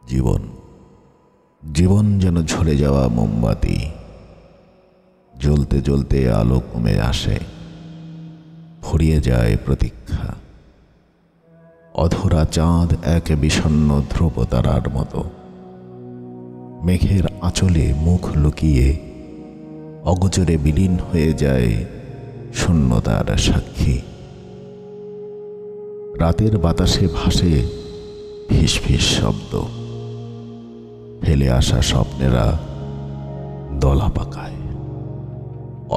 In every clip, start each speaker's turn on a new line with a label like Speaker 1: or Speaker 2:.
Speaker 1: জীবন জীবন যেন ঝরে যাওয়া মোমবাতি, জ্বলতে জ্বলতে আলো কমে আসে, ফুরিয়ে যায় প্রতীক্ষা। অধরা চাঁদ এক বিষণ্ণ ধ্রুবতারার মতো, মেঘের আঁচলে মুখ লুকিয়ে অগোচরে বিলীন হয়ে যায় শূন্যতার সাক্ষী। রাতের বাতাসে ভাসে ফিসফিস শব্দ, ফেলে আসা স্বপ্নেরা দলা পাকায়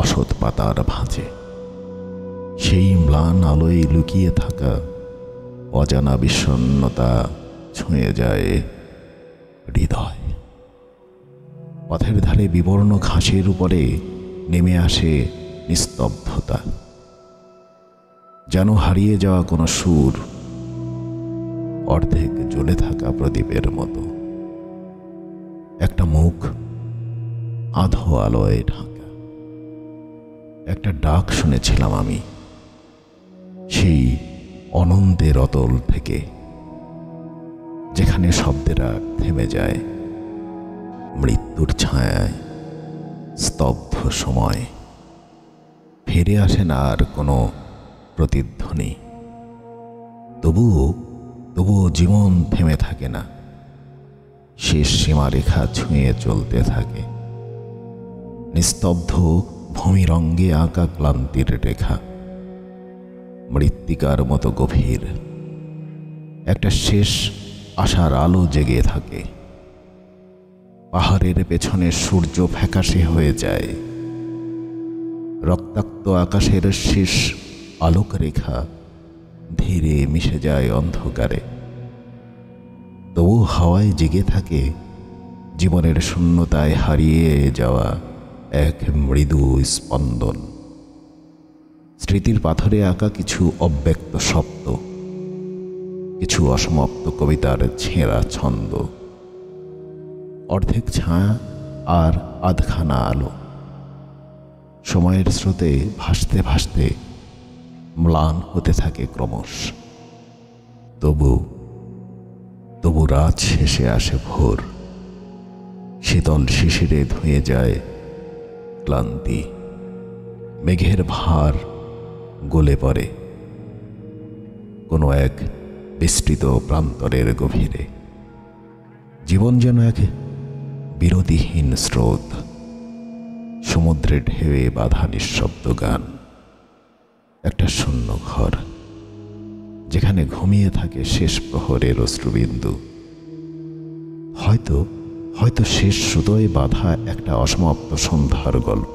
Speaker 1: অসৎ পাতার ভাঁজে। সেই ম্লান আলোয় লুকিয়ে থাকা অজানা বিষণ্ণতা ছুঁয়ে যায় হৃদয়। পথের ধারে বিবর্ণ ঘাসের উপরে নেমে আসে নিস্তব্ধতা, যেন হারিয়ে যাওয়া কোনো সুর, অর্ধেক জ্বলে থাকা প্রদীপের মতো। একটা মুখ আধো আলোয় ঢাকা। একটা ডাক শুনেছিলাম আমি সেই অনন্তের অতল থেকে, যেখানে শব্দেরা থেমে যায় মৃত্যুর ছায়ায়। স্তব্ধ সময়, ফিরে আসে না আর কোনো প্রতিধ্বনি। তবুও জীবন থেমে থাকে না, শেষ সীমারেখা ছুঁয়ে চলতে থাকে। নিস্তব্ধ ভূমিরঙ্গে আঁকা ক্লান্তির রেখা, মৃত্তিকার মতো গভীর। একটা শেষ আশার আলো জেগে থাকে। পাহাড়ের পেছনে সূর্য ফ্যাকাশে হয়ে যায়, রক্তাক্ত আকাশের শেষ আলোক রেখা ধীরে মিশে যায় অন্ধকারে। তবু হাওয়ায় জেগে থাকে জীবনের শূন্যতায় হারিয়ে যাওয়া এক মৃদু স্পন্দন। স্মৃতির পাথরে আঁকা কিছু অব্যক্ত শব্দ, কিছু অসমাপ্ত কবিতার ছেঁড়া ছন্দ। অর্ধেক ছায়া আর আধখানা আলো, সময়ের স্রোতে ভাসতে ভাসতে ম্লান হতে থাকে ক্রমশ। তবু রাত শেষে আসে ভোর, শীতল শিশিরে ধুয়ে যায় ক্লান্তি। মেঘের ভার গলে পড়ে কোনো এক বিস্তৃত প্রান্তরের গভীরে। জীবন যেন এক বিরতিহীন স্রোত, সমুদ্রে ঢেউয়ে বাঁধা নিঃশব্দ গান। একটা শূন্য ঘর, যেখানে ঘুমিয়ে থাকে শেষ প্রহরের অশ্রুবিন্দু। হয়তো শেষ সুতোয় বাঁধা একটা অসমাপ্ত সন্ধ্যার গল্প,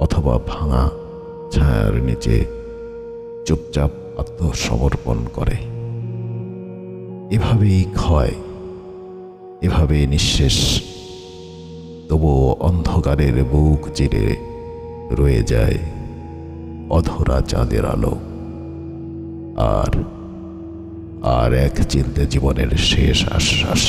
Speaker 1: অথবা ভাঙা ছায়ার নিচে চুপচাপ আত্মসমর্পণ করে। এভাবেই ক্ষয়, এভাবে নিঃশেষ। তবুও অন্ধকারের বুক চিরে রয়ে যায় অধরা চাঁদের আলো। আর এক চিলতে জীবনের শেষ আশ্বাস।